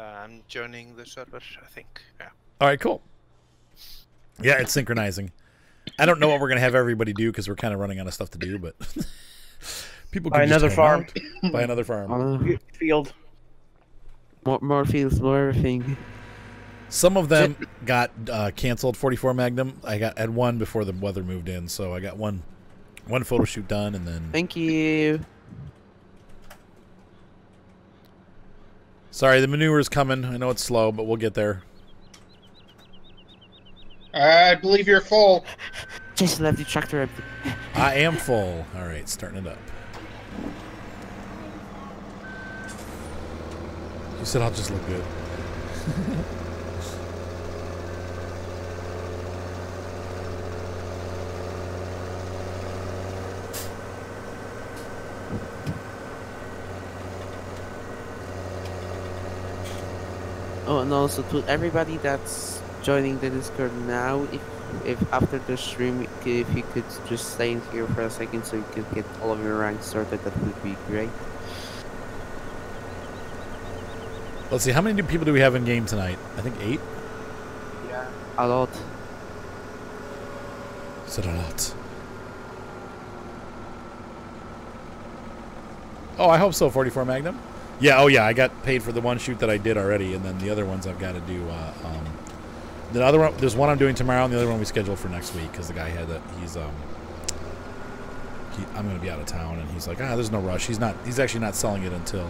I'm joining the server, I think. Yeah. All right, cool. Yeah, it's synchronizing. I don't know what we're going to have everybody do because we're kind of running out of stuff to do, but people can buy another farm. Buy another farm. Field. More fields, more everything. Some of them got canceled. 44 Magnum. I had one before the weather moved in, so I got one photo shoot done, and then. Thank you. Sorry, the manure is coming. I know it's slow, but we'll get there. I believe you're full. Jason left the tractor empty. I am full. All right, starting it up. You said I'll just look good. Oh, and also to everybody that's joining the Discord now, if after the stream, if you could just stay in here for a second so you could get all of your ranks sorted, that would be great. Let's see, how many people do we have in game tonight? I think 8? Yeah. A lot. Is it a lot? Oh, I hope so, 44 Magnum. Yeah, oh yeah, I got paid for the one shoot that I did already, and then the other ones I've got to do. The other one, there's one I'm doing tomorrow, and the other one we scheduled for next week because the guy had that. I'm going to be out of town, and he's like, there's no rush. He's actually not selling it until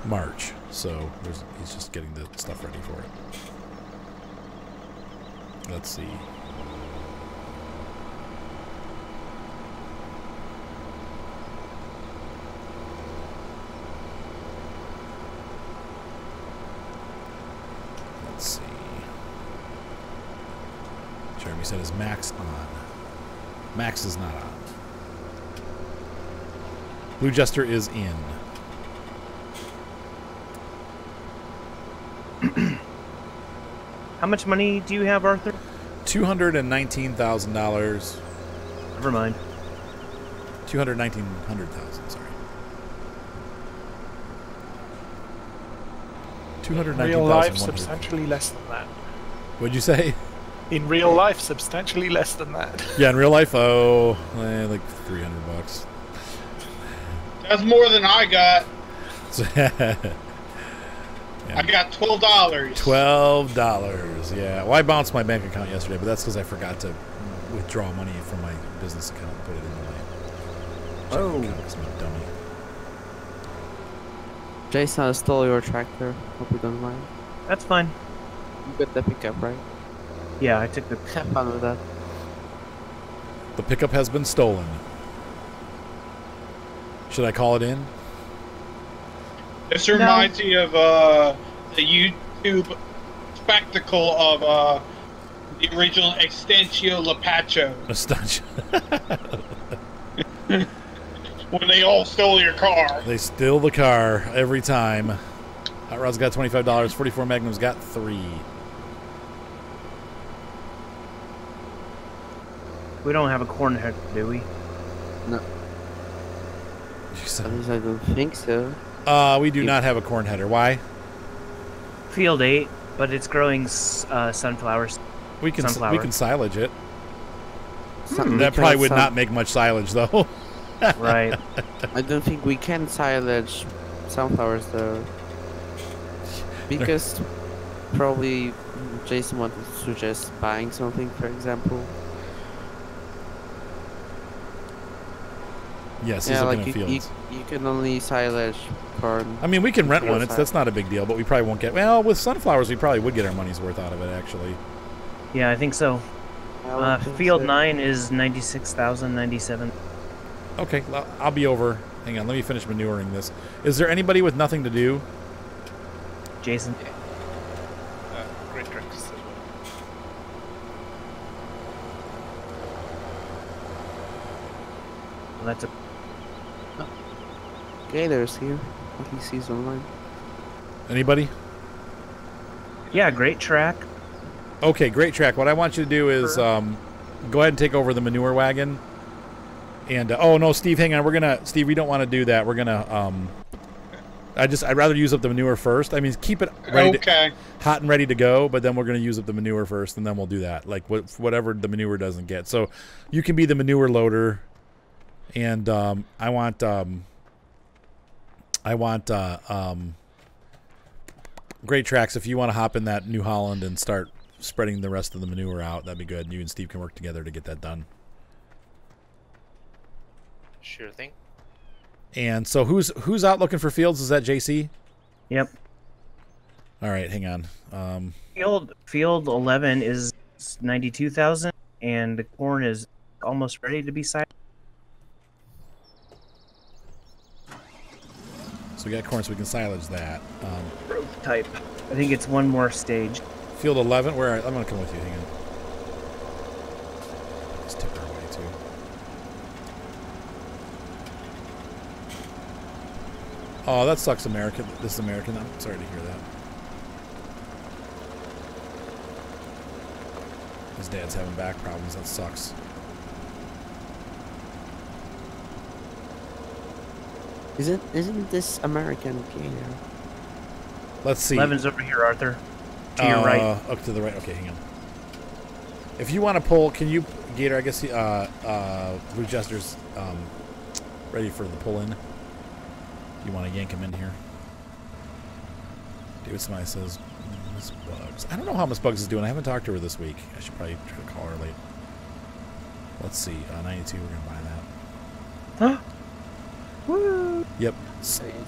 March, so he's just getting the stuff ready for it. Let's see. Let's see. Jeremy said, is Max on? Max is not on. Blue Jester is in. How much money do you have, Arthur? $219,000. Never mind. 219,000. Sorry. In real life, substantially less than that. What'd you say? In real life, substantially less than that. Yeah, in real life, like $300. That's more than I got. Yeah. I got $12. $12, yeah. Well, I bounced my bank account yesterday, but that's because I forgot to withdraw money from my business account and put it in my checking account because I'm a dummy. Jason, I stole your tractor. Hope you don't mind. That's fine. You got the pickup, right? Yeah, I took the... Have fun with that. The pickup has been stolen. Should I call it in? This reminds me of the YouTube spectacle of the original Extensio Lapacho. When they all stole your car. They steal the car every time. Hot Rod's got $25. 44 Magnum's got 3. We don't have a corn head, do we? No. At least I don't think so. We do not have a corn header. Why? Field 8, but it's growing sunflowers. We can silage it. Something That probably would not make much silage, though. Right. I don't think we can silage sunflowers, though. Because probably Jason wanted to suggest buying something, for example. Yes, he's looking at fields. You can only silage corn. I mean, we can rent one. That's not a big deal, but we probably won't get... Well, with sunflowers, we probably would get our money's worth out of it, actually. Yeah, I think so. Field 9 is 96,097. Okay, I'll be over. Hang on, let me finish manuring this. Is there anybody with nothing to do? Jason? Great tricks. Well, that's a... Gator's here. What he sees online. Anybody? Yeah, great track. Okay, great track. What I want you to do is go ahead and take over the manure wagon. And oh no, Steve, hang on. Steve, we don't want to do that. We're gonna I'd rather use up the manure first. I mean, keep it ready hot and ready to go, but then we're going to use up the manure first, and then we'll do that. Like whatever the manure doesn't get. So you can be the manure loader, and I want Great Tracks. If you want to hop in that New Holland and start spreading the rest of the manure out, that'd be good. You and Steve can work together to get that done. Sure thing. And so who's out looking for fields? Is that JC? Yep. All right, hang on. Field 11 is 92,000, and the corn is almost ready to be signed. So we got corn, so we can silage that. Growth type. I think it's one more stage. Field 11. Where I'm gonna come with you. Hang on. Let's tip her away too. Oh, that sucks, American. This is American. I'm sorry to hear that. His dad's having back problems. That sucks. Isn't this American Gator? Let's see. 11's over here, Arthur. To your right. Up to the right. Okay, hang on. If you want to pull, can you, Gator? I guess Blue Jester's ready for the pull in. You want to yank him in here? David Smythe says, Miss Bugs. I don't know how Miss Bugs is doing. I haven't talked to her this week. I should probably try to call her late. Let's see. 92, we're going to buy that. Huh? Woo! Yep.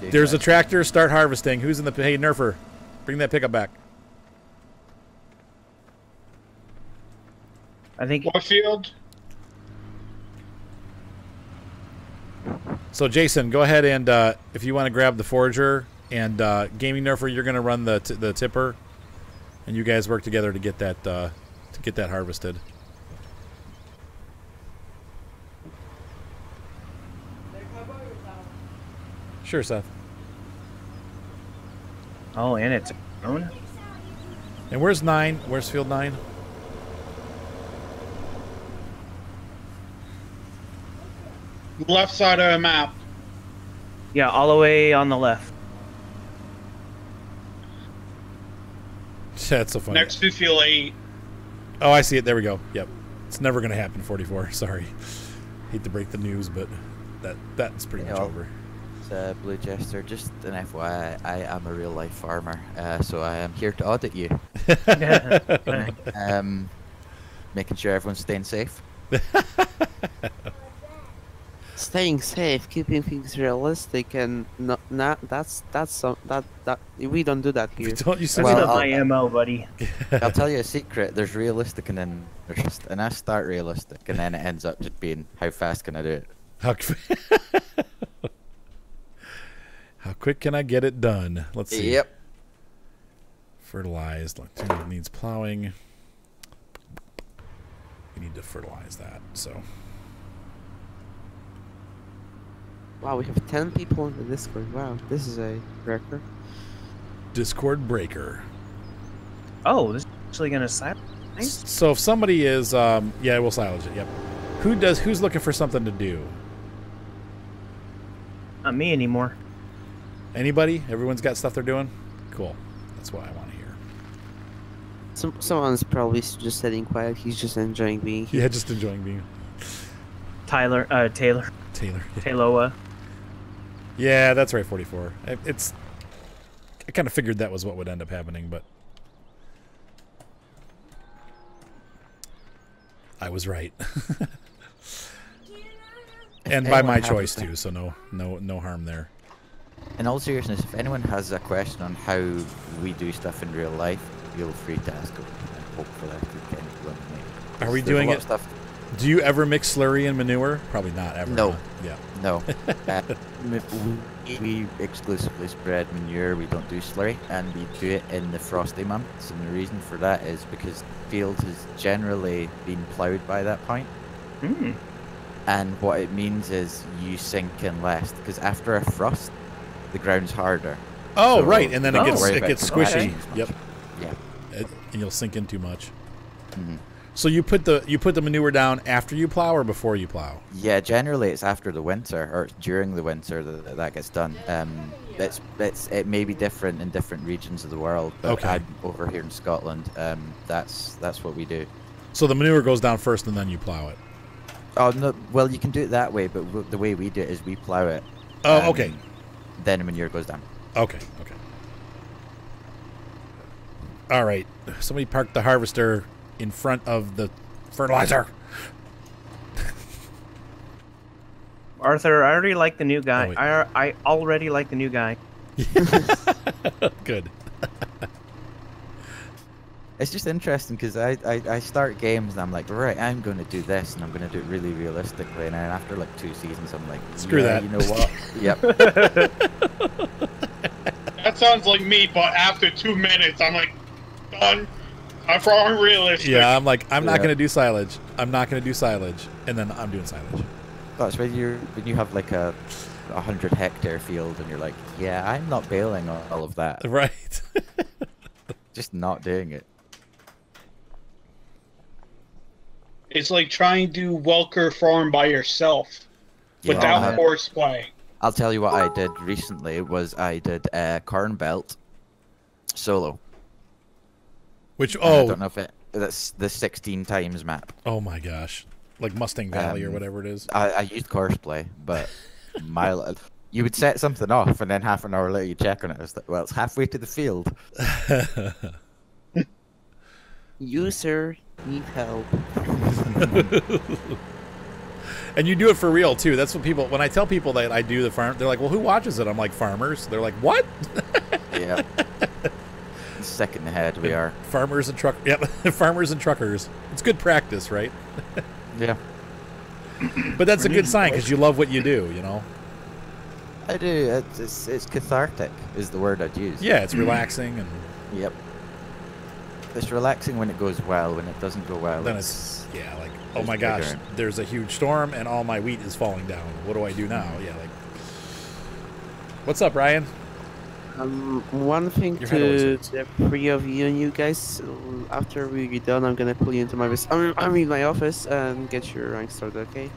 There's a tractor. Start harvesting. Who's in the... Hey, Nerfer, bring that pickup back. I think... What field? So, Jason, go ahead and if you want to grab the forager, and Gaming Nerfer, you're going to run the tipper, and you guys work together to get that harvested. Sure, Seth. Oh, and it's grown? And where's 9? Where's field 9? Left side of the map. Yeah, all the way on the left. That's so funny. Next to field 8. Oh, I see it. There we go. Yep. It's never going to happen, 44. Sorry. Hate to break the news, but that's pretty much over. It's Blue Jester. Just an FYI, I am a real-life farmer, so I am here to audit you. Making sure everyone's staying safe. Staying safe, keeping things realistic, and not we don't do that here. Don't you say That's not my MO, buddy. I'll tell you a secret. There's realistic and then there's and I start realistic, and then it ends up just being how fast can I do it? How quick can I get it done? Let's see. Yep. Fertilized. Needs plowing. We need to fertilize that. So. Wow, we have 10 people in the Discord. Wow, this is a record. Discord breaker. Oh, this is actually gonna silence. Nice. So if somebody is, yeah, we'll silence it. Yep. Who's looking for something to do? Not me anymore. Anybody? Everyone's got stuff they're doing? Cool. That's what I want to hear. Someone's probably just sitting quiet. He's just enjoying being here. Yeah, just enjoying being Taylor. Tayloa. Yeah, that's right, 44. I kind of figured that was what would end up happening, but I was right. And by my choice too, so no harm there. In all seriousness, if anyone has a question on how we do stuff in real life, feel free to ask them. Hopefully I could get anyone. Are we doing it? Do you ever mix slurry and manure? Probably not ever. No. Huh? Yeah. No. We exclusively spread manure. We don't do slurry, and we do it in the frosty months. And the reason for that is because the field has generally been ploughed by that point. Mm. And what it means is you sink in less, because after a frost, the ground's harder. Oh, so right, and then it gets squishy. squishy. Yep. Yeah. And you'll sink in too much. Mm-hmm. So you put the manure down after you plow or before you plow? Yeah, generally it's after the winter or during the winter that gets done. It may be different in different regions of the world, but Okay. I'm over here in Scotland. That's what we do. So the manure goes down first and then you plow it. Oh no, well you can do it that way, but the way we do it is we plow it. Oh, okay. Then the manure goes down. Okay. All right. Somebody parked the harvester in front of the fertilizer. Arthur, I already like the new guy. Oh, wait. I already like the new guy. Good. It's just interesting because I start games and I'm like, right, I'm going to do this and I'm going to do it really realistically, and then after like 2 seasons I'm like, Screw that. You know what? Yep. That sounds like me, but after 2 minutes I'm like, done. I'm wrong realistic. Yeah, I'm like, I'm not going to do silage. I'm not going to do silage, and then I'm doing silage. That's when you have like a 100-hectare field and you're like, yeah, I'm not bailing on all of that. Right. Just not doing it. It's like trying to do Welker Farm by yourself without horseplay. I'll tell you what I did recently was I did Corn Belt solo. Which I don't know if that's the 16 times map. Oh my gosh, like Mustang Valley or whatever it is. I used Courseplay, but you would set something off and then half an hour later you check on it. It's like, well, it's halfway to the field. User need help. And you do it for real too. That's what people. When I tell people that I do the farm, they're like, "Well, who watches it?" I'm like, "Farmers." They're like, "What?" Yeah. Sick in the head we are. Farmers and truck. Yep, farmers and truckers. It's good practice, right? Yeah. But that's a good sign because you love what you do. You know. I do. It's cathartic is the word I'd use. Yeah, it's relaxing and. Yep. It's relaxing when it goes well. When it doesn't go well, Then it's like, oh it's my gosh, bigger. there's a huge storm and all my wheat is falling down. What do I do now? Yeah, like. What's up, Ryan? One thing Your head to always the three of you guys, after we get done, I'm gonna pull you into my my office and get your rank started, okay?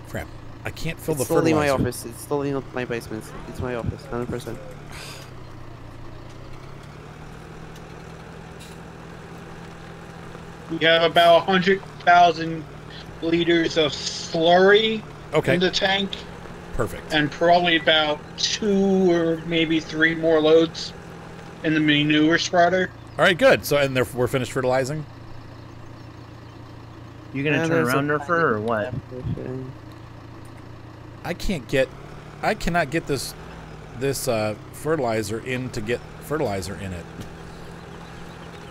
Crap, I can't fill It's the totally fertilizer. my office. It's totally not my basement. It's my office, 100%. We have about 100,000 liters of slurry in the tank. Perfect. And probably about 2 or maybe 3 more loads in the manure spreader. All right, good. So, and we're finished fertilizing? You gonna turn around, Nerfer, or what? I cannot get this fertilizer in to get fertilizer in it.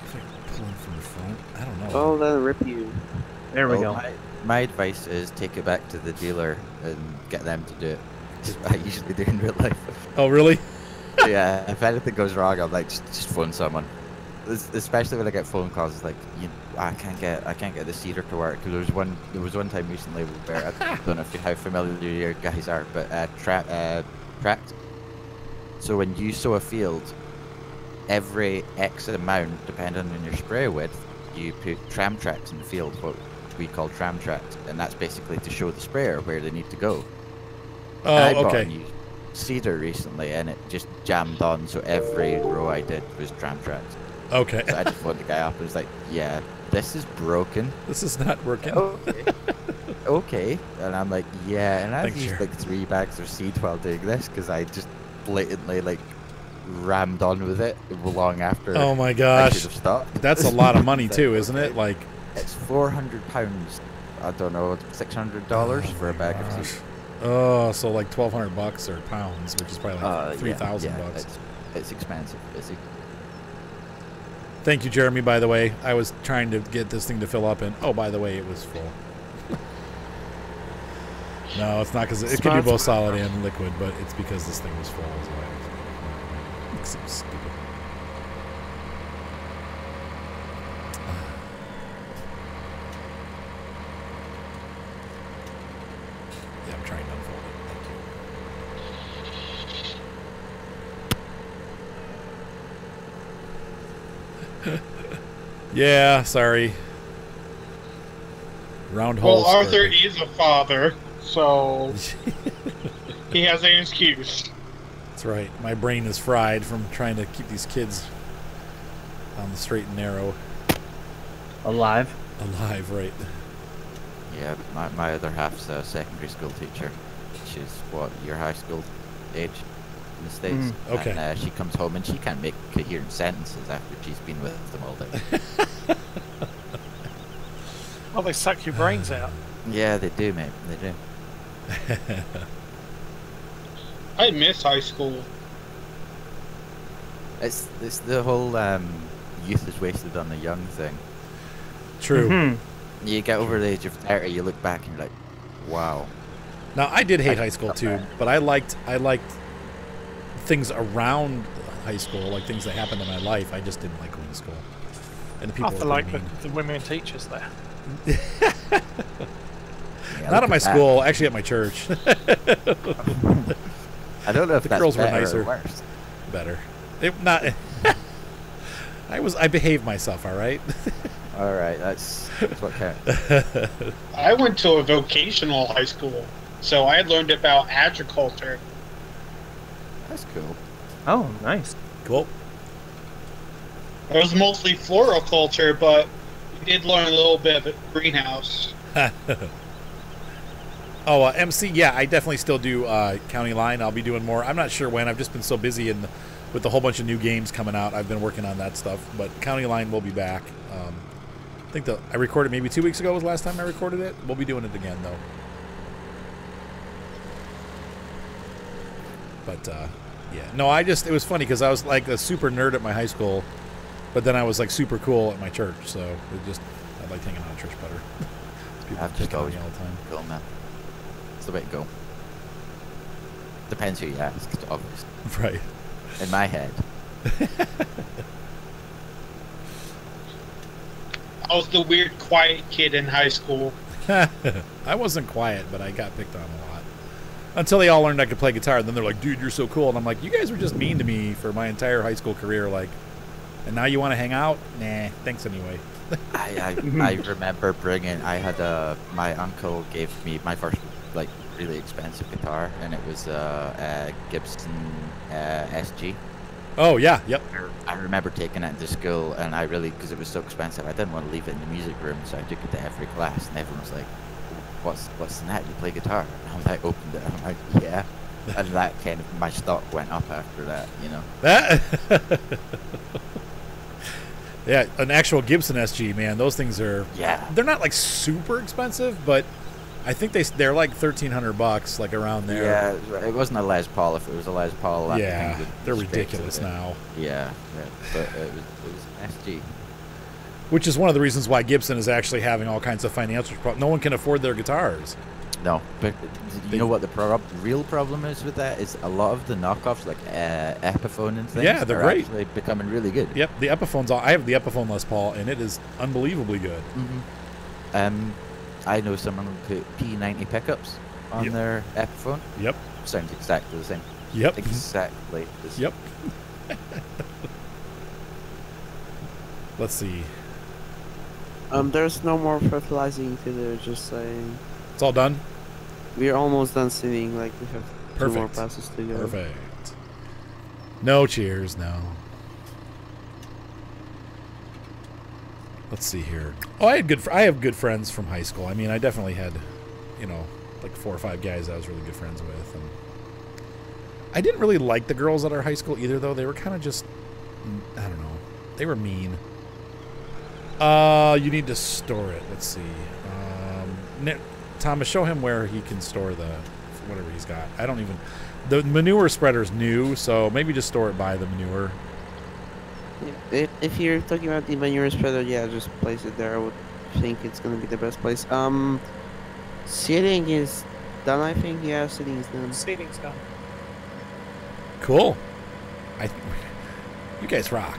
If I pull in from the front, I don't know. Oh, that'll rip you. There we go. My advice is take it back to the dealer and get them to do it. That's what I usually do in real life. Oh, really? Yeah, if anything goes wrong, I'm like, just phone someone. Especially when I get phone calls, it's like, I can't get the seeder to work. Cause there was one time recently where I don't know how familiar your guys are, but tracked. So when you sow a field, every X amount, depending on your spray width, you put tram tracks in the field, what we call tram tracks, and that's basically to show the sprayer where they need to go. Oh, I bought okay. a new seeder recently, and it just jammed on, so every row I did was tram tracks. Okay. So I just phoned the guy up and was like, yeah, this is broken. This is not working. Okay. Okay. And I'm like, yeah, and I've Thanks, used sure. like 3 bags of seed while doing this because I just blatantly like rammed on with it long after. Oh my I gosh. should have stopped. That's a lot of money It's too, like, isn't it? okay. Like, It's £400. I don't know, $600 for a bag of gosh. seed. Oh, so like $1,200 or pounds, which is probably like $3,000 yeah, bucks. It's expensive. Thank you, Jeremy, by the way. I was trying to get this thing to fill up, and oh, by the way, it was full. No, it's not because it can do both solid and liquid, but it's because this thing was full. Is why it's so stupid. Yeah, I'm trying to unfold it. Thank you. Yeah, sorry. Round hole. Well, Arthur is a father, so he has an excuse. That's right. My brain is fried from trying to keep these kids on the straight and narrow. Alive, right. Yeah, my other half's a secondary school teacher. She's, what, your high school age in the States? Okay. And she comes home and she can't make coherent sentences after she's been with them all day. Well, they suck your brains out. Yeah, they do, mate. They do. I miss high school. It's the whole youth is wasted on the young thing. True. You get over the age of 30, you look back and you're like, wow. Now, I did hate high school too, but I liked things around high school, like things that happened in my life. I just didn't like going to school. And the people I were like mean. the women teachers there. Yeah, Not at my school, actually at my church. I don't know if The that's girls were better nicer. or worse. Better. I behaved myself, all right? All right, that's what counts. I went to a vocational high school, so I learned about agriculture. That's cool. Oh, nice. Cool. It was mostly floriculture, but we did learn a little bit of greenhouse. Oh, MC, yeah, I definitely still do County Line. I'll be doing more. I'm not sure when. I've just been so busy with a whole bunch of new games coming out. I've been working on that stuff. But County Line will be back. I think I recorded maybe 2 weeks ago was the last time I recorded it. We'll be doing it again, though. But, yeah. No, it was funny because I was like a super nerd at my high school, but then I was like super cool at my church. So I liked hanging out at church better. People I've pick just on always me all the time. cool, man. It's the way to go. Depends who you ask, obviously. Right. In my head. I was the weird, quiet kid in high school. I wasn't quiet, but I got picked on a lot. Until they all learned I could play guitar. Then they're like, dude, you're so cool. And I'm like, you guys were just mean to me for my entire high school career. Like, and now you want to hang out? Nah, thanks anyway. I remember my uncle gave me my first, like, really expensive guitar, and it was a Gibson SG. Oh, yeah, yep. I remember taking it into school, and because it was so expensive, I didn't want to leave it in the music room, so I took it to every class, and everyone was like, what's in that? You play guitar? And I'm like, opened it, and I'm like, yeah. And that kind of, my stock went up after that, you know. Yeah, an actual Gibson SG, man, those things are, yeah. They're not like super expensive, but I think they're like $1,300, like around there. Yeah, it wasn't a Les Paul. If it was a Les Paul, that yeah, thing they're would ridiculous now. Yeah, but it was an SG. Which is one of the reasons why Gibson is actually having all kinds of financial problems. No one can afford their guitars. No, but you know what the real problem is with that is a lot of the knockoffs, like Epiphone and things, yeah, they're are great. actually becoming really good. Yep, the Epiphone's I have the Epiphone Les Paul, and it is unbelievably good. Mm-hmm. I know someone who put P90 pickups on their Epiphone. Yep. Sounds exactly the same. Yep. Exactly the same. Yep. Let's see. There's no more fertilizing to do, just saying. It's all done? We're almost done sitting, like we have Perfect. 2 more passes to go. Perfect. No cheers, no. Let's see here. Oh, I have good friends from high school. I mean, I definitely had, like 4 or 5 guys I was really good friends with. And I didn't really like the girls at our high school either, though. They were kind of just, I don't know. They were mean. You need to store it. Let's see. Thomas, show him where he can store whatever he's got. I don't even... The manure spreader's new, so maybe just store it by the manure. Yeah, if you're talking about the manure spreader, yeah, just place it there. I would think it's gonna be the best place. Seeding is done, I think. Yeah, seeding is done. Seeding's done. Cool. You guys rock.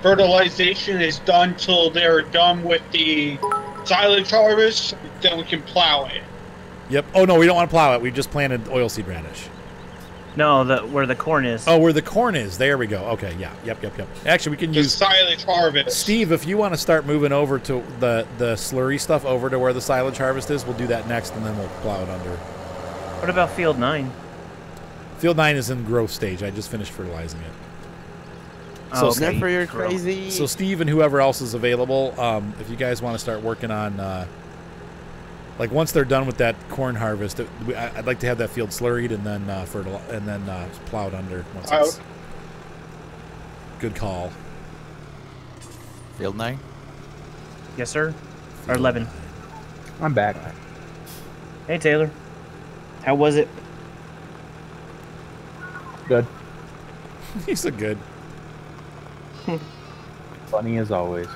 Fertilization is done till they're done with the silage harvest, then we can plow it. Yep. Oh, no, we don't want to plow it. We just planted oilseed radish. No, where the corn is. Oh, where the corn is. There we go. Okay, yeah. Yep. Actually, we can use silage harvest. Steve, if you want to start moving over to the slurry stuff over to where the silage harvest is, we'll do that next, and then we'll plow it under. What about Field 9? Field 9 is in growth stage. I just finished fertilizing it. So, So, Never you're crazy. So Steve and whoever else is available, if you guys want to start working on, like once they're done with that corn harvest, I'd like to have that field slurried and then plowed under. Once it's good call. Field 9? Yes, sir. Or 11. I'm back. Hey, Taylor. How was it? Good. He's a good. Funny as always.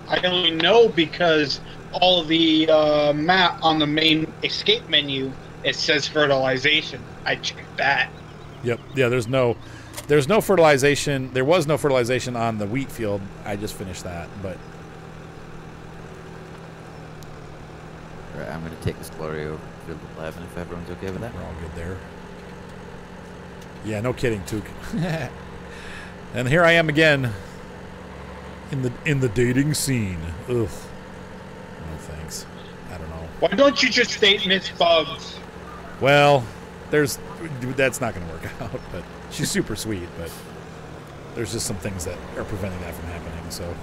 I only know because all of the map on the main escape menu, it says fertilization. I checked that. Yep. Yeah. There's no fertilization. There was no fertilization on the wheat field. I just finished that, but. Right, I'm going to take the slurry over to field 11 if everyone's okay with that. We're all good there. Yeah, no kidding, Took. And here I am again in the dating scene. Ugh. No thanks. I don't know. Why don't you just date Miss Bugs? Well, that's not going to work out, but she's super sweet, but there's just some things that are preventing that from happening, so,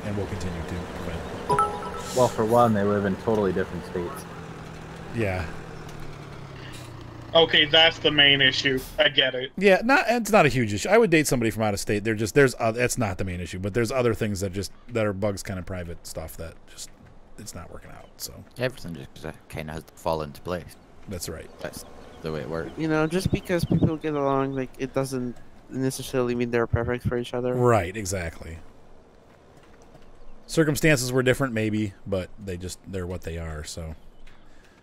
and will continue to prevent. Well, for one, they live in totally different states. Yeah. Okay, that's the main issue. I get it. Yeah, it's not a huge issue. I would date somebody from out of state. That's not the main issue, but there's other things that are Bugs kind of private stuff that just it's not working out. So everything just kind of has to fall into place. That's right. That's the way it works. You know, just because people get along, like it doesn't necessarily mean they're perfect for each other. Right. Exactly. Circumstances were different, maybe, but they're what they are. So.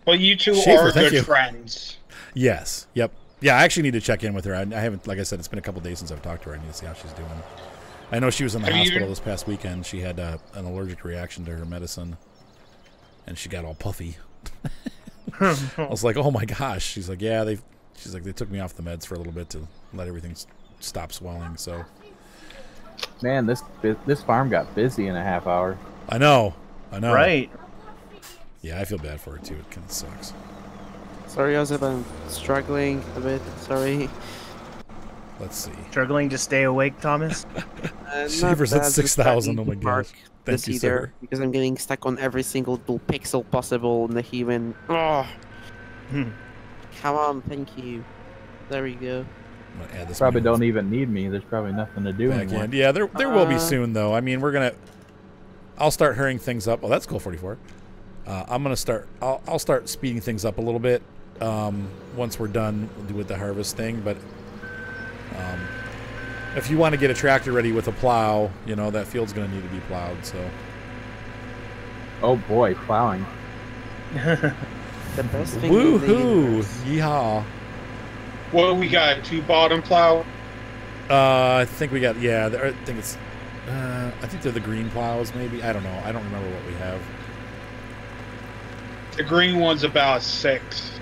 Well, you two Schaefer, are good friends. Yes. Yep. Yeah, I actually need to check in with her. I haven't, like I said, it's been a couple days since I've talked to her. I need to see how she's doing. I know she was in the hospital this past weekend. She had an allergic reaction to her medicine, and she got all puffy. I was like, oh my gosh. She's like, yeah, they took me off the meds for a little bit to let everything stop swelling. So, man, this farm got busy in a half hour. I know. Right. Yeah, I feel bad for her too. It kind of sucks. Sorry, Joseph, I'm struggling a bit. Sorry. Let's see. Struggling to stay awake, Thomas? Shivers at 6,000. Oh my gosh. Thank you, sir. Because I'm getting stuck on every single little pixel possible in the human. Oh. Come on, thank you. There we go. I'm gonna add this probably don't even need me. There's probably nothing to do anymore. Yeah, there will be soon though. I mean, I'll start hurrying things up. Oh, that's cool. 44. I'll start speeding things up a little bit once we're done with the harvest thing. But if you want to get a tractor ready with a plow, that field's going to need to be plowed. So. Oh boy, plowing. The best thing. Woohoo! Yeehaw! Well, we got 2 bottom plow. I think we got I think it's. I think they're the green plows, maybe. I don't know. I don't remember what we have. The green one's about 6.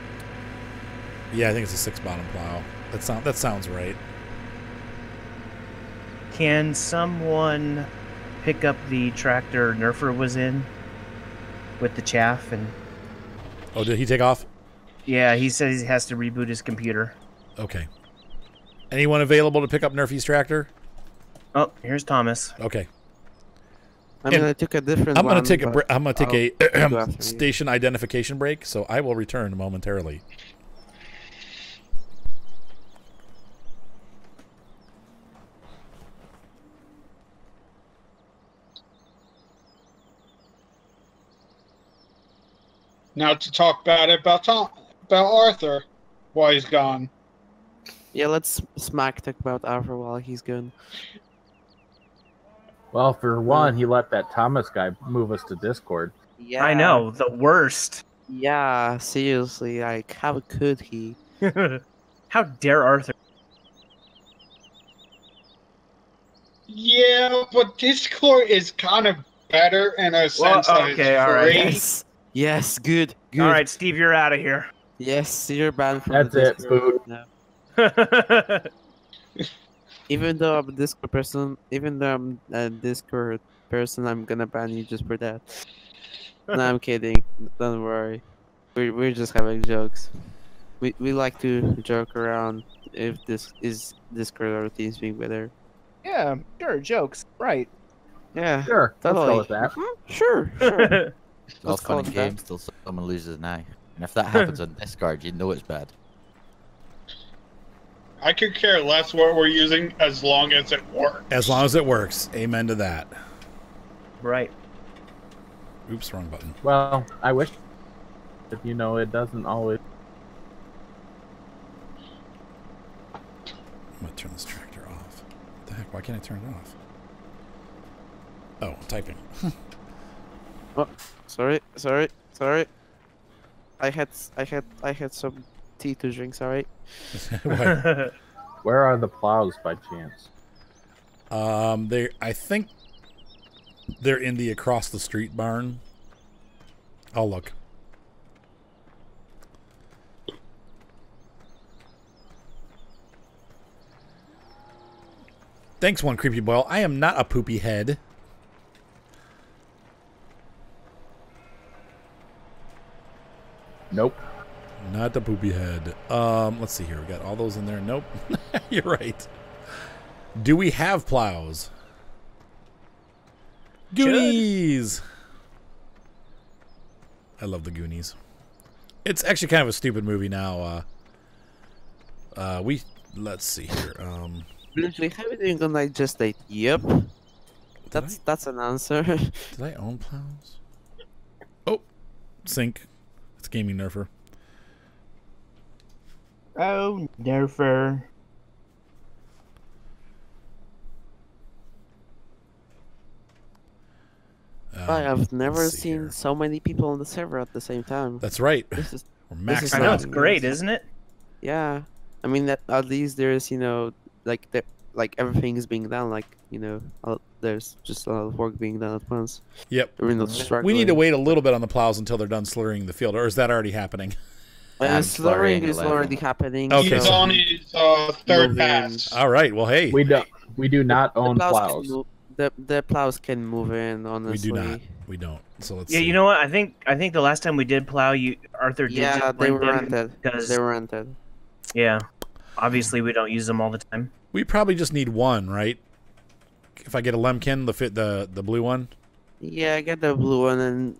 Yeah, I think it's a 6 bottom plow. That sounds right. Can someone pick up the tractor Nerfer was in with the chaff and? Oh, did he take off? Yeah, he says he has to reboot his computer. Okay. Anyone available to pick up Nerfy's tractor? Oh, here's Thomas. Okay. I'm gonna take a different. I'm gonna take a a station identification break, so I will return momentarily. Now to talk bad about Arthur while he's gone. Yeah, let's smack talk about Arthur while he's gone. Well, for one, he let that Thomas guy move us to Discord. Yeah, I know, the worst. Yeah, seriously, like, how could he? How dare Arthur? Yeah, but Discord is kind of better in a sense that it's free. Yes, good. All right, Steve, you're out of here. Yes, you're banned from That's the it, Discord boot. now. Even though I'm a Discord person, I'm gonna ban you just for that. No, I'm kidding. Don't worry. We're just having jokes. We like to joke around if this is Discord or TeamSpeak better. Yeah, sure, jokes, right. Yeah, Sure, let's totally. go with that. Sure, sure. It's all Let's fun call and it that. games till someone loses an eye. And if that happens on Discord, you know it's bad. I could care less what we're using as long as it works. As long as it works. Amen to that. Right. Oops, wrong button. Well, I wish, if you know, it doesn't always. I'm gonna turn this tractor off. What the heck? Why can't I turn it off? Oh, I'm typing. Oh, sorry. I had some tea to drink. Sorry. Why? Where are the plows by chance? I think they're in the across the street barn. I'll look. Thanks, one creepy boil. I am not a poopy head. Nope. Not the poopy head. Let's see here. We got all those in there. Nope. You're right. Do we have plows? Goonies! I love the Goonies. It's actually kind of a stupid movie now. Let's see here. Literally, how are we doing on like just like yep? That's an answer. Did I own plows? Oh, Sync. It's Gaming Nerfer. Oh, nerfer. I have never let's see seen here. so many people on the server at the same time. That's right. This is We're this maxed is I know out. it's great, isn't it? yeah. I mean that at least there's like everything is being done there's just a lot of work being done at once. Yep. We're not We struggling. need to wait a little bit on the plows until they're done slurrying the field, or is that already happening? I'm slurring is 11. already happening. Okay. He's so on his third Move pass. All right. Well, hey, We do not the own plows plows. can move, the plows can move in. Honestly, we do not. We don't. So let's Yeah, see. you know what? I think the last time we did plow, Arthur did Yeah, just they rent were them rented. because They were rented. yeah, obviously we don't use them all the time. We probably just need one, right? If I get a Lemkin, the blue one. Yeah, I get the blue one, and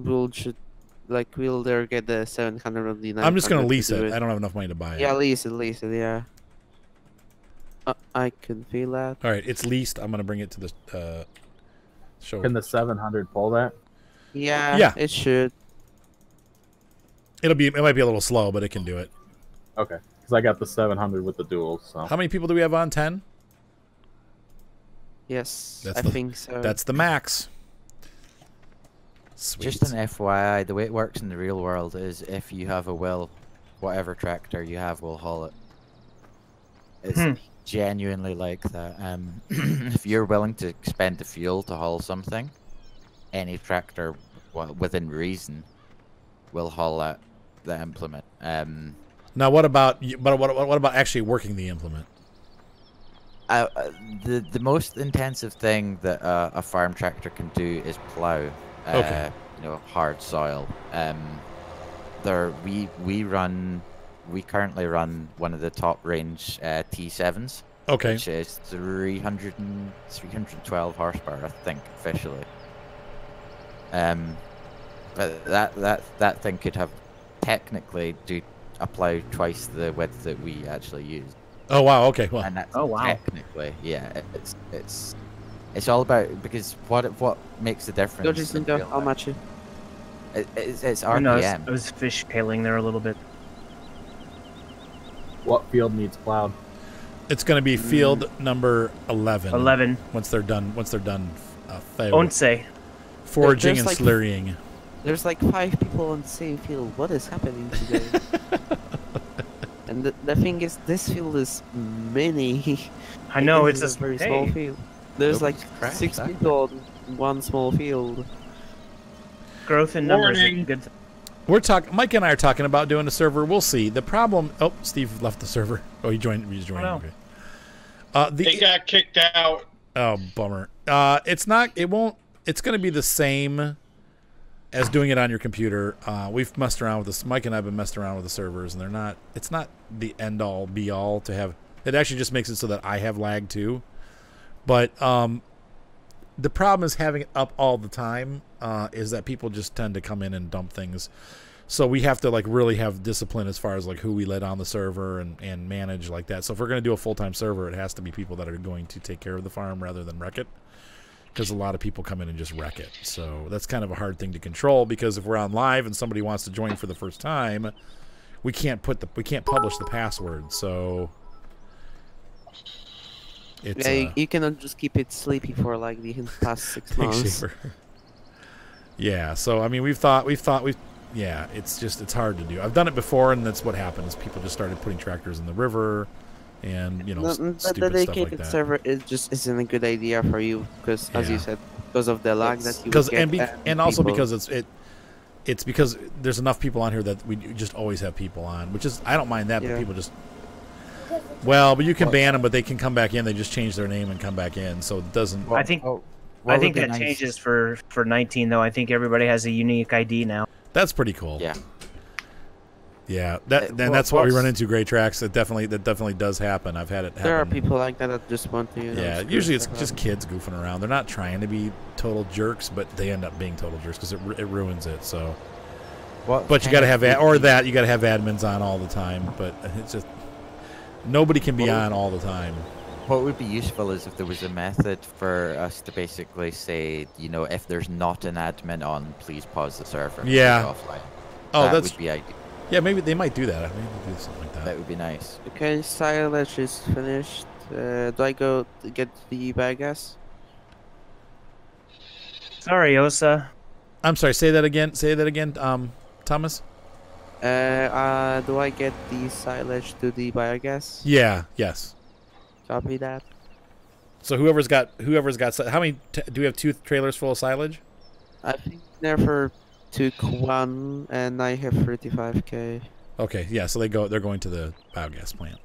we'll there get the 700 of the 900. I'm just gonna to lease do it. I don't have enough money to buy it. Yeah, lease it. Yeah. I can feel that. All right, it's leased. I'm gonna bring it to the show. Can the 700 pull that? Yeah. Yeah. It should. It might be a little slow, but it can do it. Okay, because I got the 700 with the duals. So How many people do we have on? 10? Yes, That's I the- think so. That's the max. Sweet. Just an FYI, the way it works in the real world is if you have a will, whatever tractor you have will haul it. It's genuinely like that. If you're willing to expend the fuel to haul something, any tractor, within reason, will haul the implement. Now, what about what about actually working the implement? The most intensive thing that a farm tractor can do is plow. Okay. Hard soil. We currently run one of the top range T7s. Okay. Which is 312 horsepower, I think, officially. But that thing could have technically apply twice the width that we actually use. Oh wow. Okay. Well. And that's Oh, wow. technically, yeah. It's all about, because what makes the difference? Go just in into real how life- much? It's I know RPM. I was fish tailing there a little bit. what field needs plowed? It's going to be field number 11. 11. Once they're done. Once. Foraging There's and like- slurrying. There's like 5 people on the same field. What is happening today? And the thing is, this field is mini. I know Because it's a very small hey, field. There's like Nobody's crashed, 6 huh? people on one small field. growth in numbers. Is a Warning. good thing. Mike and I are talking about doing a server. We'll see. The problem. Oh, Steve left the server. Oh, he joined. He's joining. Okay. They got kicked out. Oh, bummer. It's not. It won't. It's going to be the same as doing it on your computer. We've messed around with this. Mike and I have been messing around with the servers, and they're not. It's not the end all be all to have. It actually just makes it so that I have lag too. But the problem is having it up all the time. Is that people just tend to come in and dump things. So we have to like really have discipline as far as like who we let on the server and manage like that. So if we're going to do a full-time server, it has to be people that are going to take care of the farm rather than wreck it. Because a lot of people come in and just wreck it. So that's kind of a hard thing to control, because if we're on live and somebody wants to join for the first time, we can't publish the password. So it's yeah, you cannot just keep it sleepy for like the past 6 months. Yeah, so I mean, yeah, it's hard to do. I've done it before, and that's what happened. Is people just started putting tractors in the river, and stupid stuff like that. The dedicated server isn't a good idea for you, because as you said, because of the lag that you get, and also because it's because there's enough people on here that we just always have people on, which is, I don't mind that, but people just. Well, but you can ban them, but they can come back in. They just change their name and come back in, so it doesn't. I think that changes for 19 though. I think everybody has a unique ID now. That's pretty cool. Yeah. Yeah, that's what we run into. Great tracks. That definitely does happen. I've had it happen. There are people like that just want to. Yeah, usually it's just kids goofing around. They're not trying to be total jerks, but they end up being total jerks because it ruins it. So. But you got to have you got to have admins on all the time. But it's just nobody can be on all the time. What would be useful is if there was a method for us to basically say, if there's not an admin on, please pause the server. Yeah. Offline. Oh, that would be ideal. Yeah, maybe they might do that. Maybe do something like that. That would be nice. Okay, silage is finished. Do I go to get the biogas? Sorry, Osa. I'm sorry. Say that again. Thomas. Do I get the silage to the biogas? Yeah. Yes. Copy that. So whoever's got how many do we have? 2 trailers full of silage? I think never took 1, and I have 35k. Okay, yeah. So they're going to the biogas plant.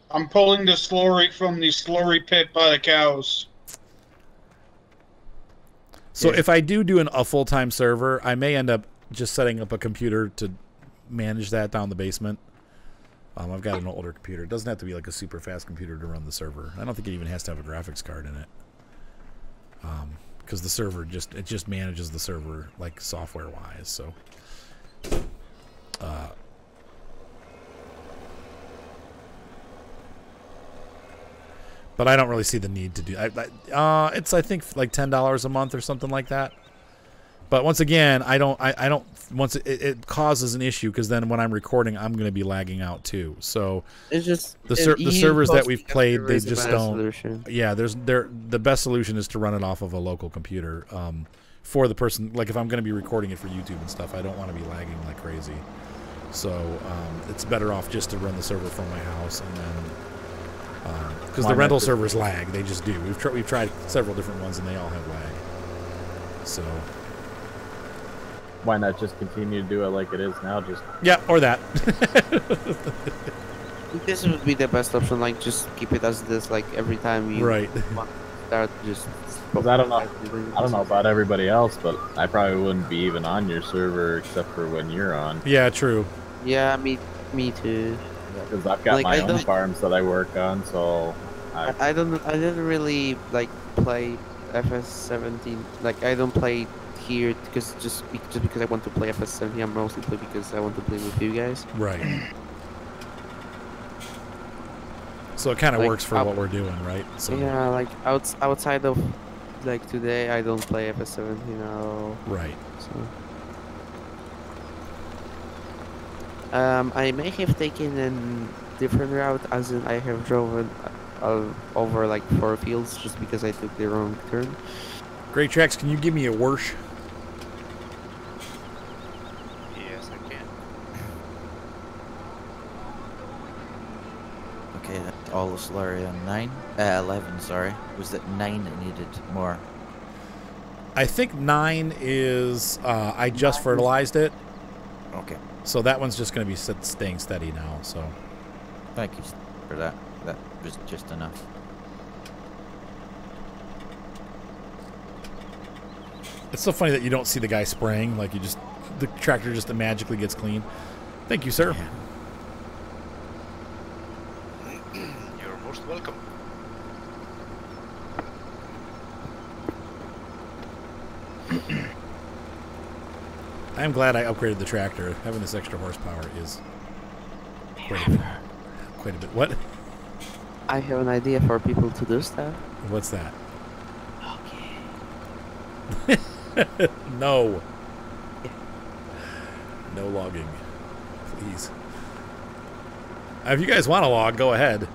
I'm pulling the slurry from the slurry pit by the cows. So if I do a full-time server, I may end up just setting up a computer to manage that down the basement. I've got an older computer. It doesn't have to be like a super fast computer to run the server. I don't think it even has to have a graphics card in it. Because the server just manages the server like software-wise. So, but I don't really see the need to do. It's I think like $10 a month or something like that. But once again, I don't. Once it causes an issue, because then when I'm recording, I'm going to be lagging out too. So it's just the servers that we've played, they just don't. Solution. Yeah, the best solution is to run it off of a local computer. For the person, like if I'm going to be recording it for YouTube and stuff, I don't want to be lagging like crazy. So it's better off just to run the server from my house, and then because the rental servers lag, they just do. We've tried several different ones, and they all have lag. So. Why not just continue to do it like it is now? Or that. This would be the best option. Like, just keep it as this. Like every time you want to start, just. Because I don't know about everybody else, but I probably wouldn't be even on your server except for when you're on. Yeah, true. Yeah, me too. Because I've got my own farms that I work on, so. I didn't really like play FS17. Like I don't play here because just because I want to play FS17. I'm mostly play because I want to play with you guys. Right. So it kind of works for what we're doing, right? So yeah, like outside of like today, I don't play FS17 now. Right. So I may have taken a different route, as in I have driven over like 4 fields just because I took the wrong turn. Great Tracks, can you give me a Wersch? Yes, I can. Okay, that's all the slurry on 11, sorry. Was it 9 that needed more? I think 9 is I just fertilized it. Okay. So that one's just going to be staying steady now. So Thank you for that. That was just enough. it's so funny that you don't see the guy spraying. Like the tractor just magically gets clean. Thank you, sir. You're most welcome. I'm glad I upgraded the tractor. Having this extra horsepower is quite a bit. What? I have an idea for people to do stuff. What's that? Okay. No. No logging. Please. If you guys want to log, go ahead.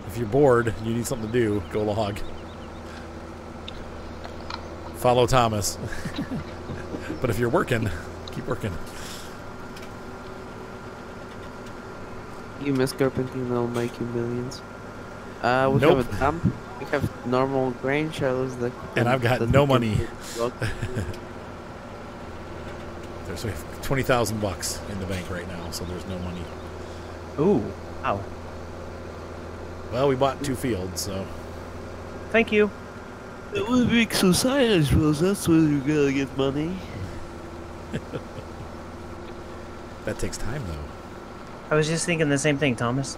If you're bored, you need something to do, go log. Follow Thomas. But if you're working, keep working. You miss carpenting, they'll make you millions. We Nope. have a dump. We have normal grain shells that. And I've got that no we can money. put- There's $20,000 in the bank right now, so there's no money. Ooh. Wow. Well, we bought 2 fields, so Thank you. It would make some silage wells. That's where you're gonna get money. that takes time, though. I was just thinking the same thing, Thomas.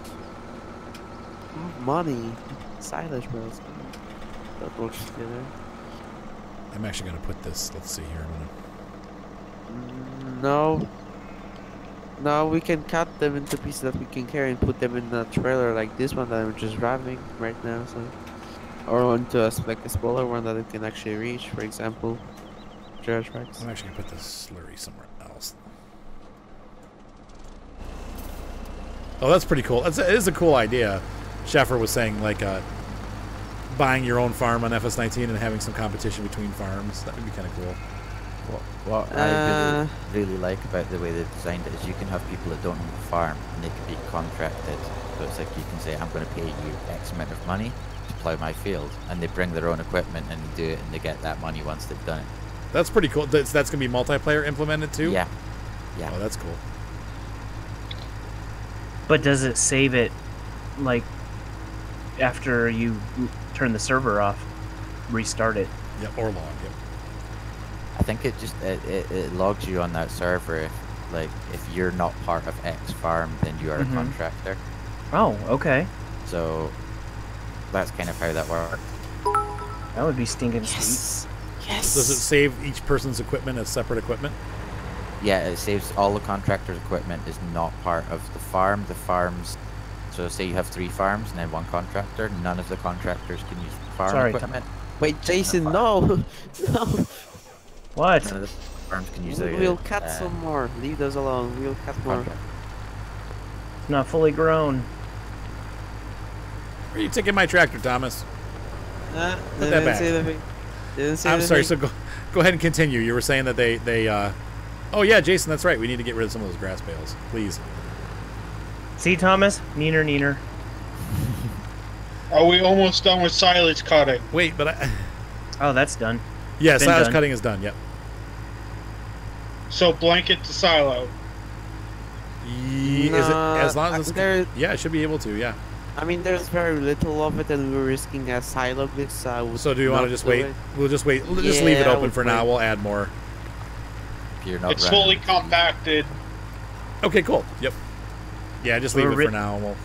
Money. Silage wells. That works together. I'm actually going to put this, let's see here. No. No, we can cut them into pieces that we can carry and put them in a trailer like this one that I'm just driving right now. So, or onto a smaller one that it can actually reach, for example, trailer tracks. I'm actually going to put this slurry somewhere else. Oh, that's pretty cool. It is a cool idea. Sheffer was saying, like, buying your own farm on FS19 and having some competition between farms. That would be kind of cool. What I really like about the way they've designed it is you can have people that don't own a farm and they can be contracted. So it's like you can say, I'm going to pay you X amount of money to plow my field, and they bring their own equipment and do it, and they get that money once they've done it. That's pretty cool. That's going to be multiplayer implemented too? Yeah. Yeah. Oh, that's cool. But does it save it, like, after you turn the server off, restart it? Yep, or log, yep. I think it just it logs you on that server if you're not part of X farm, then you are a contractor. Oh, okay. So that's kind of how that works. That would be stinking sweet. Yes. Does it save each person's equipment as separate equipment? Yeah, it saves all the contractors' equipment is not part of the farm. The farms, so say you have 3 farms and then 1 contractor, none of the contractors can use farm equipment. Wait, Jason, no! No! What? None of the farms can use We'll cut some more. Leave those alone. We'll cut more. Not fully grown. Where are you taking my tractor, Thomas? Put that back. I'm sorry, so go ahead and continue. You were saying that they oh yeah, Jason, that's right. We need to get rid of some of those grass bales, please. See, Thomas? Neener. Are we almost done with silage cutting? Wait, but Oh, that's done. yeah, Been silage done. cutting is done. Yep. So blanket to silo. Is it as long as there? yeah, it should be able to. Yeah. I mean, there's very little of it, and we're risking a silo glitch. So do you want to just wait? We'll just wait. We'll just leave it open for now. We'll add more. If you're not It's running. fully compacted. Okay, cool. Yep. Yeah, just leave it for now. And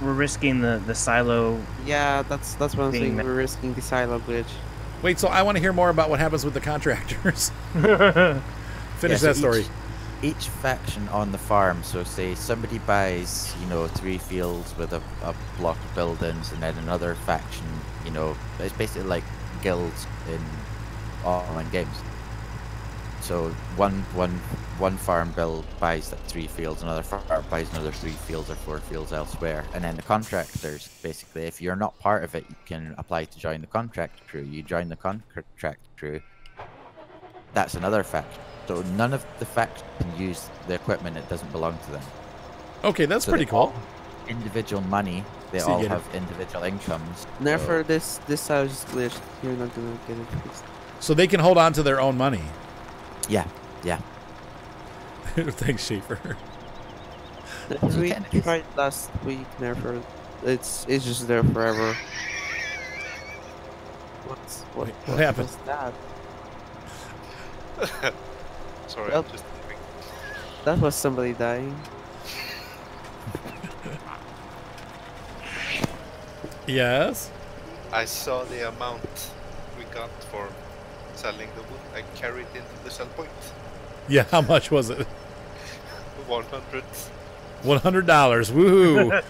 We're risking the silo. Yeah, that's what I'm saying. We're risking the silo glitch. wait, so I want to hear more about what happens with the contractors. Finish so that story. Each faction on the farm, so say somebody buys, 3 fields with a block of buildings, and then another faction, it's basically like guilds in online games. So one farm buys like 3 fields, another farm buys another 3 fields or 4 fields elsewhere, and then the contractors, basically, if you're not part of it, you can apply to join the contract crew. You join the contract crew, that's another faction. So none of the factions can use the equipment that doesn't belong to them. Okay, that's pretty cool. Individual money, they all have individual incomes. Never this silo is glitched. You're not gonna get it fixed. So they can hold on to their own money. Yeah, yeah. Thanks, Schaefer. We tried last week, never. It's just there forever. What happened? was that? Sorry, Well, I'm just thinking. That was somebody dying. Yes. I saw the amount we got for selling the wood I carried into the sell point. Yeah, how much was it? 100. $100. Woohoo!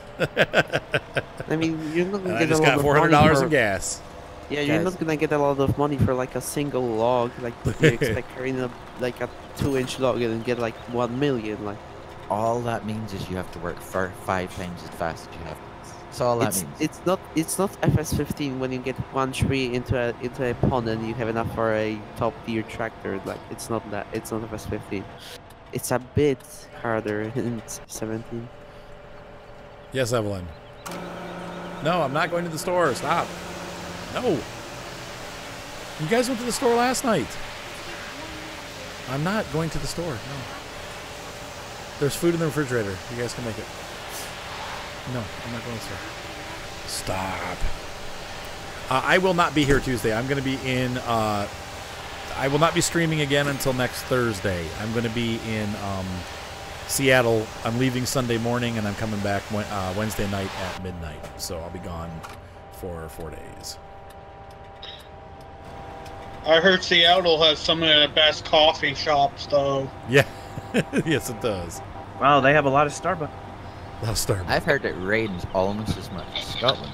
I mean, you're not gonna I get just a lot got of $400 money for, in gas. Yeah, you're not gonna get a lot of money for like a single log. Like you expect carrying a 2-inch log and get like 1 million. Like all that means is you have to work for 5 times as fast as you have. That's all that means. It's not FS15 when you get 1 tree into a pond and you have enough for a top tier tractor. Like it's not that. It's not FS15. It's a bit harder in 17. Yes, Evelyn. No, I'm not going to the store. Stop. No. You guys went to the store last night. I'm not going to the store. No. There's food in the refrigerator. You guys can make it. No, I'm not going to the store. Stop. I will not be here Tuesday. I'm going to be in... I will not be streaming again until next Thursday. I'm going to be in Seattle. I'm leaving Sunday morning, and I'm coming back Wednesday night at midnight. So I'll be gone for 4 days. I heard Seattle has some of the best coffee shops, though. Yeah. Yes, it does. Wow, they have a lot of Starbucks. A lot of Starbucks. I've heard it rains almost as much as Scotland.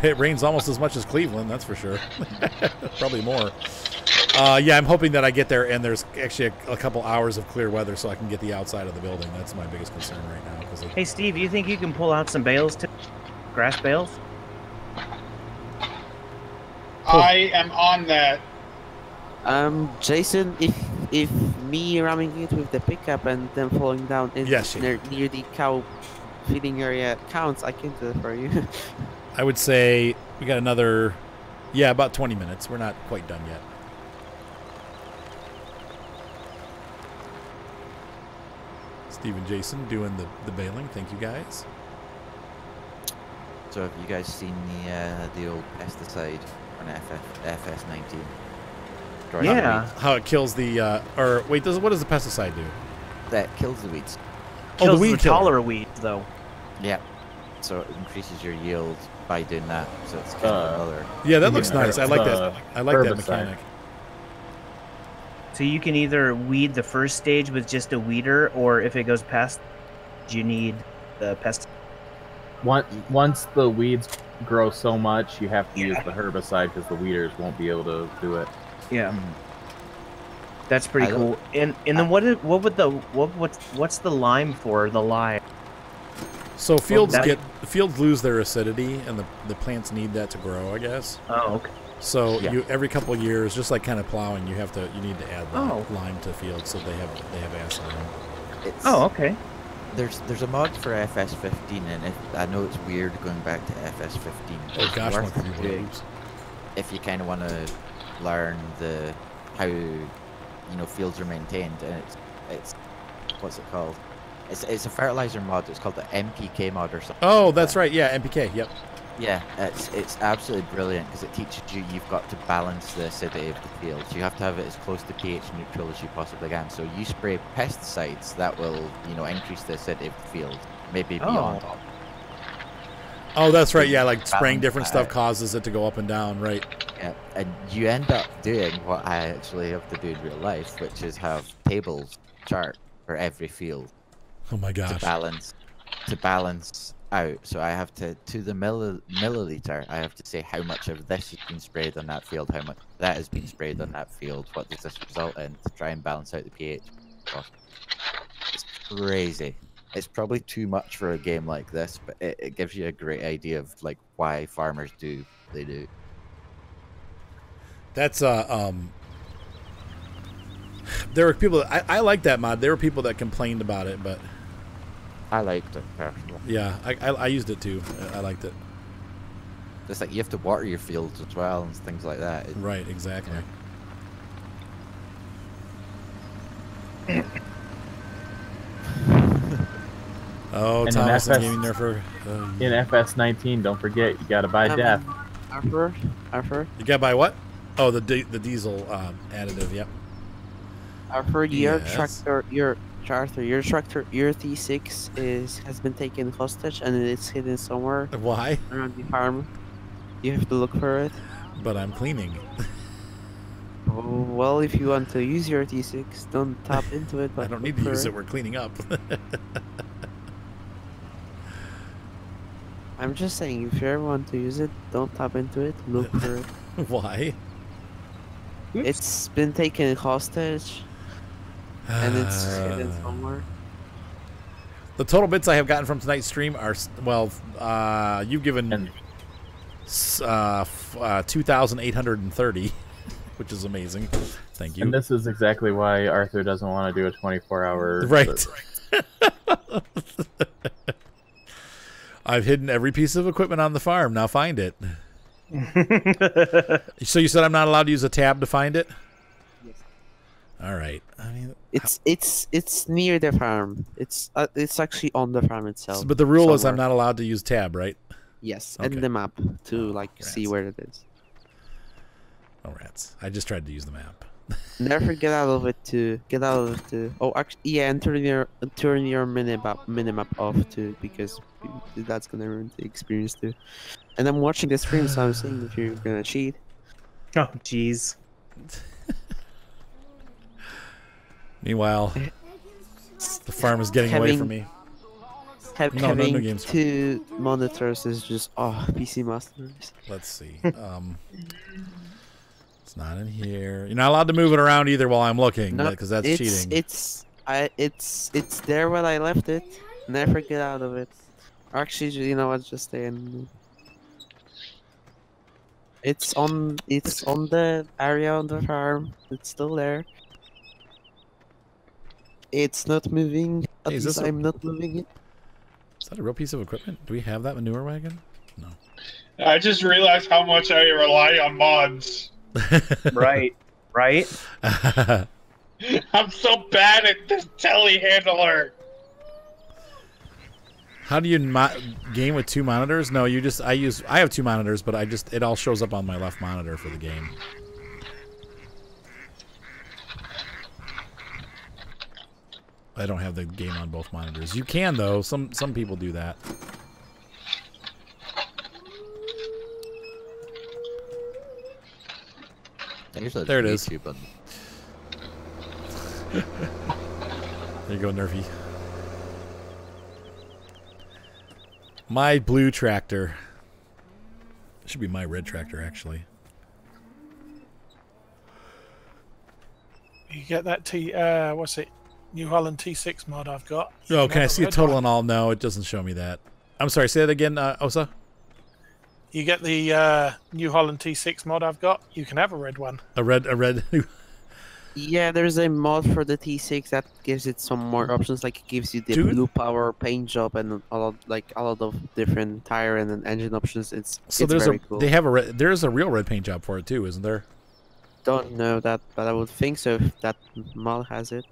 It rains almost as much as Cleveland, that's for sure. Probably more. Yeah, I'm hoping that I get there and there's actually a couple hours of clear weather so I can get the outside of the building. That's my biggest concern right now. Hey, Steve, you think you can pull out some bales, grass bales? I am on that. Jason, if me ramming it with the pickup and then falling down near the cow feeding area counts, I can do it for you. I would say we got another, about 20 minutes. We're not quite done yet. Steve and Jason doing the baling. Thank you, guys. So have you guys seen the old pesticide on FS19? Yeah. How it kills the what does the pesticide do? That kills the weeds. Kills the taller weeds, though. Yeah. So it increases your yield by doing that. So it's kind of another. Yeah, that looks nice. I like that. I like that mechanic. So you can either weed the first stage with just a weeder, or if it goes past, you need the pesticide. Once the weeds grow so much, you have to use the herbicide because the weeders won't be able to do it. Yeah. That's pretty cool. And then what's the lime for? The lime. So fields lose their acidity, and the plants need that to grow, I guess. Oh, okay. So you every couple of years, just like kind of plowing, you need to add lime to fields so they have acid in them. Okay. There's a mod for FS15, and I know it's weird going back to FS15. Oh gosh, if you kind of want to learn how fields are maintained, and it's what's it called? It's a fertilizer mod. It's called the MPK mod or something. Oh, that's right. Yeah, MPK. Yep. Yeah, it's absolutely brilliant because it teaches you've got to balance the acidity of the field. You have to have it as close to pH neutral as you possibly can. So you spray pesticides that will increase the acidity of the field, maybe beyond. Oh, that's right. Yeah, like spraying different stuff causes it to go up and down, right? Yeah, and you end up doing what I actually have to do in real life, which is have tables chart for every field. Oh my gosh. To balance out. So I have to the milliliter, I have to say how much of this has been sprayed on that field, how much that has been sprayed on that field, what does this result in, to try and balance out the pH. It's crazy. It's probably too much for a game like this, but it gives you a great idea of like why farmers do what they do. That's there were people I like that mod. There were people that complained about it, but I liked it personally. Yeah, I used it too. I liked it. It's like you have to water your fields as well and things like that. Right, exactly. Oh, And Thomas in is gaming there for. In FS19, don't forget you gotta buy death. Arthur. You gotta buy what? Oh, the diesel additive. Yep. Arthur, your Yes. tractor, your T6 has been taken hostage and it's hidden somewhere Why? around the farm. You have to look for it. But I'm cleaning. Oh, well, if you want to use your T6, don't tap into it. But I don't need to use it. We're cleaning up. I'm just saying, if you ever want to use it, don't tap into it. Look for it. Why? It's been taken hostage, and it's hidden somewhere. The total bits I have gotten from tonight's stream are, well, you've given 2,830, which is amazing. Thank you. And this is exactly why Arthur doesn't want to do a 24-hour. Right. I've hidden every piece of equipment on the farm. Now find it. So you said I'm not allowed to use a tab to find it? Yes. All right. I mean, it's near the farm. It's actually on the farm itself. but the rule is somewhere. I'm not allowed to use tab, right? Yes, Okay. and the map to like rats. see where it is. Oh, rats. I just tried to use the map. Never get out of it too. Get out of it too. Oh, actually, yeah, and turn your minimap off too, because that's gonna ruin the experience too. And I'm watching the stream, so I'm seeing if you're gonna cheat. Oh, jeez. Meanwhile, the farm is getting away from me. No Having games. 2 monitors is just PC masters. Let's see. It's not in here. You're not allowed to move it around either while I'm looking, because that's cheating. It's there when I left it. Never get out of it. Actually, you know what? Just stay in. It's on the area on the farm. It's still there. It's not moving. At Hey, is least this a- I'm not moving it. Is that a real piece of equipment? Do we have that manure wagon? No. I just realized how much I rely on mods. Right. I'm so bad at this telehandler. How do you game with 2 monitors? No, you just I have 2 monitors, but it all shows up on my left monitor for the game. I don't have the game on both monitors. You can though. Some people do that. There it is. There you go, Nerfy. My blue tractor. It should be my red tractor, actually. You get that what's it? New Holland T6 mod I've got. Oh, can I have a see a red total one. and all? No, it doesn't show me that. I'm sorry, say that again, Osa? You get the New Holland T6 mod I've got. You can have a red one. A red. Yeah, there's a mod for the T6 that gives it some more options. Like it gives you the Dude. blue power paint job and a lot of different tire and engine options. It's there's very cool. there's a real red paint job for it too, isn't there? Don't know that, but I would think so if that mod has it.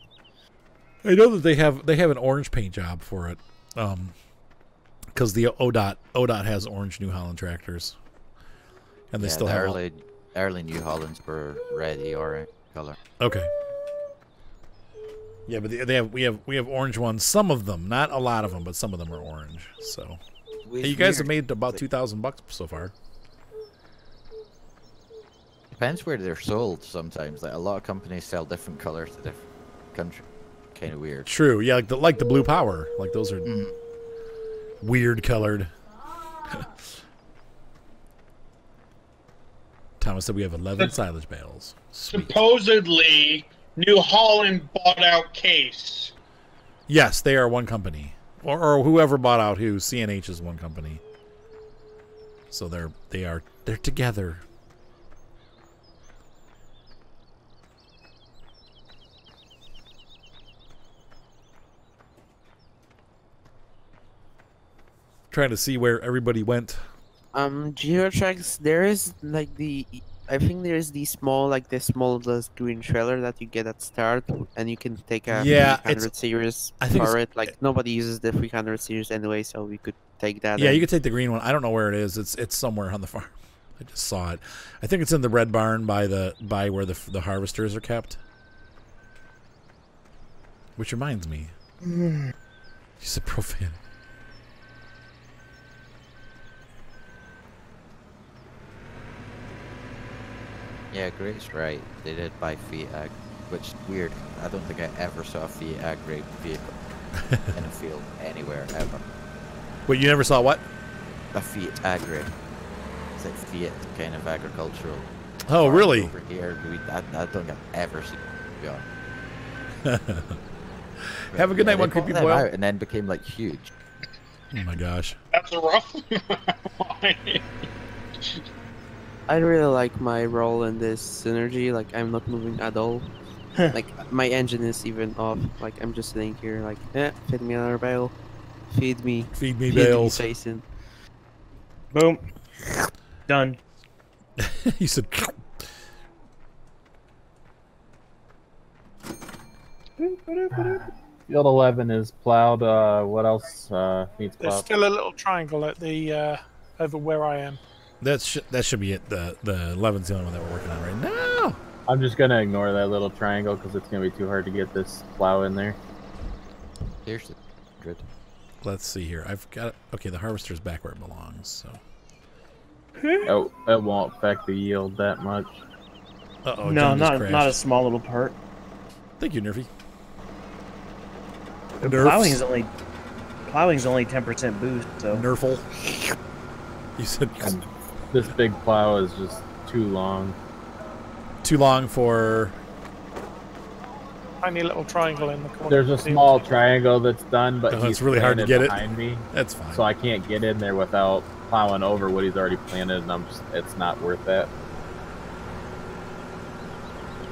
I know that they have an orange paint job for it, because the ODOT has orange New Holland tractors, and they still have early New Hollands were reddy orange color. Okay. Yeah, but we have orange ones. Some of them, not a lot of them, but some of them are orange. So, hey, you guys have made about $2,000 so far. Depends where they're sold. Sometimes, like a lot of companies sell different colors to different countries. Kind of weird. True. Yeah, like the blue power. Like those are weird colored. Thomas said we have 11 silage bales. Sweet. Supposedly, New Holland bought out Case. Yes, they are one company, or whoever bought out who. CNH is one company. So they're together. Trying to see where everybody went. Geotracks, there is like the I think there's the small, like the smallest green trailer that you get at start, and you can take a 300 series for it. Like nobody uses the 300 series anyway, so we could take that. Yeah, you could take the green one. I don't know where it is. It's somewhere on the farm. I just saw it. I think it's in the red barn by where the harvesters are kept. Which reminds me, you said profane. Yeah, Grace's right. They did buy Fiat Ag, which is weird. I don't think I ever saw a Fiat Agri vehicle in a field anywhere ever. Wait, you never saw what? A Fiat Agri. It's like Fiat kind of agricultural. Oh, really? Over here, I don't think I've ever seen it. Have a good night, one creepy boy. And then became like huge. Oh my gosh. That's a rough. I really like my role in this synergy. Like I'm not moving at all. Like my engine is even off. Like I'm just sitting here. Like, feed me another bale. Feed me bales. Jason. Boom. Done. You said. Field 11 is plowed. What else needs plowed? There's still a little triangle at the over where I am. That should be it. The 11's the only one that we're working on right now. I'm just gonna ignore that little triangle because it's gonna be too hard to get this plow in there. Seriously, good. Let's see here. I've got okay. The harvester's back where it belongs. So. Oh, that won't affect the yield that much. Uh-oh, no, not a small little part. Thank you, Nerfy. Plowing's only 10% boost. So Nerfle. You said this big plow is just too long. Too long for. Tiny little triangle in the corner. There's a small triangle that's done, but it's really hard to get it behind me. That's fine. So I can't get in there without plowing over what he's already planted, and it's not worth that.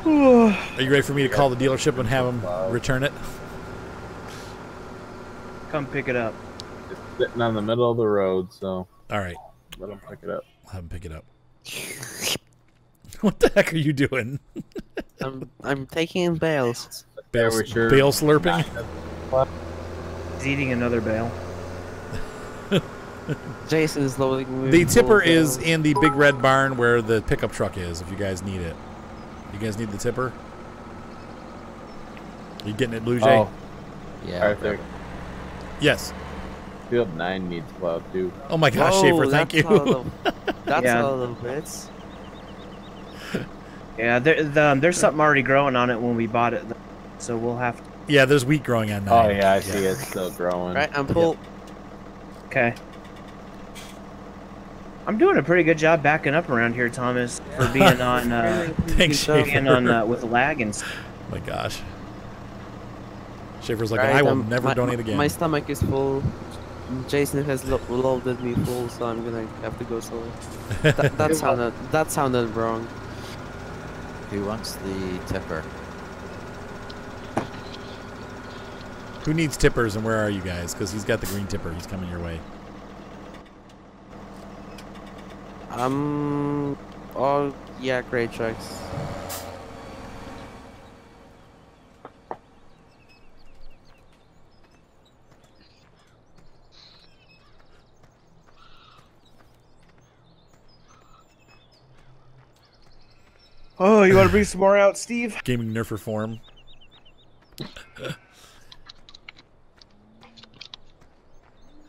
Are you ready for me to call the dealership and have them return it? Come pick it up. It's sitting on the middle of the road, so. All right. Let him pick it up. I'll have him pick it up. What the heck are you doing? I'm taking in bales. Bale slurping? He's eating another bale. Jason is loading. The tipper is in the big red barn where the pickup truck is, if you guys need it. You guys need the tipper? You getting it, Blue Jay? Oh. Yeah. Arthur. Yes. Field 9 needs plowed too. Oh my gosh, Schaefer, thank you. That's a little bit. Yeah, there's something already growing on it when we bought it, so we'll have to. Yeah, there's wheat growing on 9. Oh yeah, I see it's still growing. Right, I'm full. Okay. I'm doing a pretty good job backing up around here, Thomas, for being on. Thanks, Schaefer. Being on with lag and stuff. Oh my gosh. Schaefer's like, I will never donate again. My stomach is full. Jason has loaded me full, so I'm gonna have to go slow. That sounded wrong. Who wants the tipper? Who needs tippers and where are you guys? Because he's got the green tipper. He's coming your way. Oh yeah, great trucks. Oh, you want to bring some more out, Steve? Gaming Nerfer form.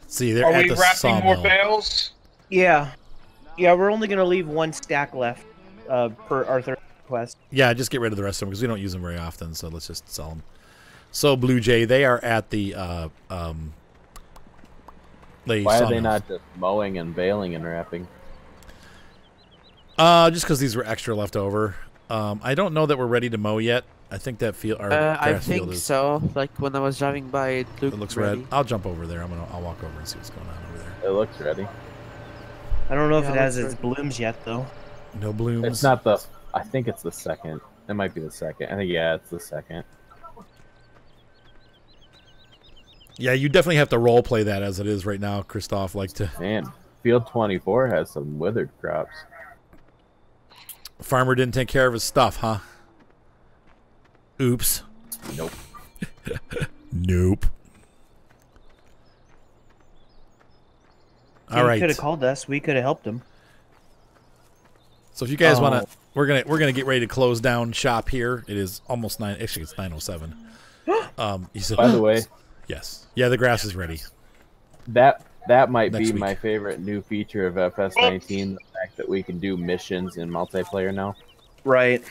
See, they're at the sawmill. Are we wrapping more bales? Yeah. Yeah, we're only going to leave one stack left per our third request. Yeah, just get rid of the rest of them because we don't use them very often, so let's just sell them. So, Blue Jay, they are at the Why are they not just mowing and baling and wrapping? Just because these were extra left over. I don't know that we're ready to mow yet. I think that field, our grass I think field is, so. Like when I was driving by, it looks ready. red. I'll jump over there. I'll walk over and see what's going on over there. It looks ready. I don't know if it has its blooms yet, though. No blooms. It's not the. I think it's the second. It might be the second. I think it's the second. Yeah, you definitely have to role play that as it is right now, Christoph. Like to. Man, field 24 has some withered crops. Farmer didn't take care of his stuff, huh? Oops. Nope. Nope. He All right. could have called us. We could have helped him. So if you guys want to, we're gonna get ready to close down shop here. It is almost 9. Actually, it's 9:07. He said, By the way, yes, yeah, the grass is ready. That might Next be week. my favorite new feature of FS19. The fact that we can do missions in multiplayer now. Right.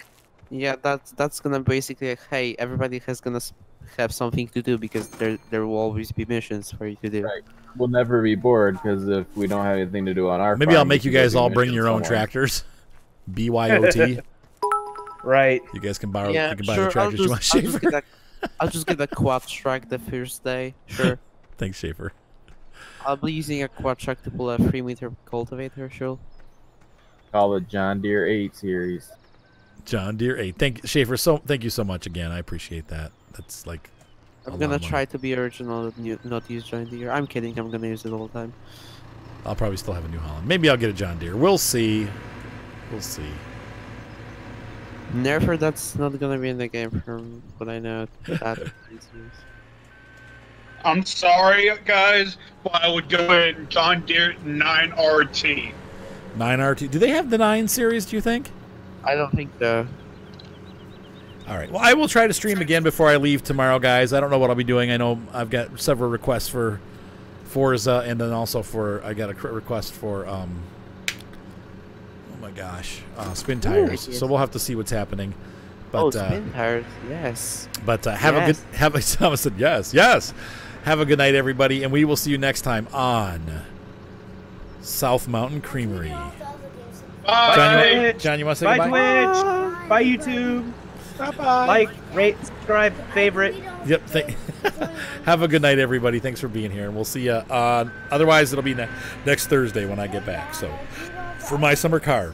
Yeah, that's gonna basically like, hey, everybody has gonna have something to do because there will always be missions for you to do. Right. We'll never be bored because if we don't have anything to do on our Maybe farm, I'll make you we can go guys do all bring missions your own somewhere. tractors. BYOT. Right. You guys can borrow. Yeah, you can buy sure. the tractors you want, Schaefer. I'll just get a quad track the first day. Sure. Thanks, Schaefer. I'll be using a quad track to pull a 3-meter cultivator. Sure. Call it John Deere 8 series. John Deere 8. Thank Schaefer. Thank you so much again. I appreciate that. That's like. I'm gonna try to be original and not use John Deere. I'm kidding. I'm gonna use it all the time. I'll probably still have a New Holland. Maybe I'll get a John Deere. We'll see. We'll see. Never. That's not gonna be in the game from what I know. I'm sorry, guys, but I would go in John Deere 9RT. 9RT. Do they have the 9 series, do you think? I don't think so. All right. Well, I will try to stream again before I leave tomorrow, guys. I don't know what I'll be doing. I know I've got several requests for Forza, and then also I got a request for, oh my gosh, spin tires. Ooh, yes. So we'll have to see what's happening. But, spin tires, yes. But Thomas said yes. Have a good night, everybody, and we will see you next time on South Mountain Creamery. Bye. John, you want to say Bye, goodbye? Twitch. Bye, YouTube. Bye-bye. Like, rate, subscribe, favorite. Yep. Have a good night, everybody. Thanks for being here, and we'll see you. Otherwise, it'll be next Thursday when I get back. So, for my summer car.